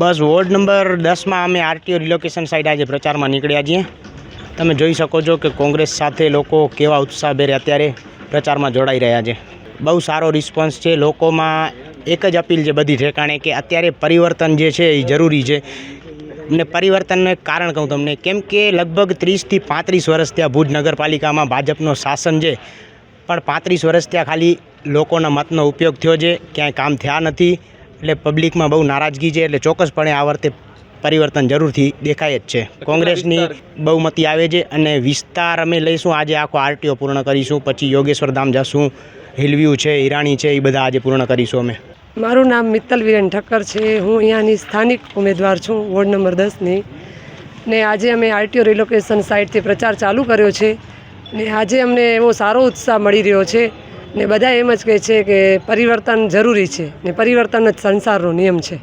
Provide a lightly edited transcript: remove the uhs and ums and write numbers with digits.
બસ ward number 10માં અમે RTO relocation side આજે પ્રચારમાં નીકળ્યા છીએ। તમે જોઈ શકો છો કે કોંગ્રેસ સાથે લોકો કેવા ઉત્સાહભેર અત્યારે પ્રચારમાં જોડાઈ રહ્યા છે। બહુ સારો રિસ્પોન્સ છે લોકોમાં। એક જ અપીલ છે બધી ઠેકાણે કે અત્યારે પરિવર્તન જે છે એ જરૂરી છે। ને પરિવર્તનનું એક કારણ કહું તમને, કેમ કે લગભગ 30થી 35 વર્ષ ત્યાં ભુજ નગરપાલિકામાં ભાજપનો શાસન છે, પણ 35 વર્ષ ત્યાં ખાલી લોકોના મતનો ઉપયોગ થયો છે, ક્યાંય કામ થયા નથી। એટલે પબ્લિકમાં બહુ નારાજગી છે। એટલે ચોક્કસપણે આ વખતે પરિવર્તન જરૂરથી દેખાય જ છે। કોંગ્રેસની બહુમતી આવે છે અને વિસ્તાર અમે લઈશું। આજે આખો આરટીઓ પૂર્ણ કરીશું, પછી યોગેશ્વર ધામ જશું, હિલવ્યુ છે, હિરાણી છે, એ બધા આજે પૂર્ણ કરીશું અમે। મારું નામ મિત્તલ વિરેન ઠક્કર છે। હું અહીંયાની સ્થાનિક ઉમેદવાર છું, વોર્ડ નંબર 10ની। ને આજે અમે આરટીઓ રિલોકેશન સાઇટથી પ્રચાર ચાલુ કર્યો છે ને આજે અમને એવો સારો ઉત્સાહ મળી રહ્યો છે ને બધા એમ જ કહે છે કે પરિવર્તન જરૂરી છે ને પરિવર્તન જ સંસારનો નિયમ છે।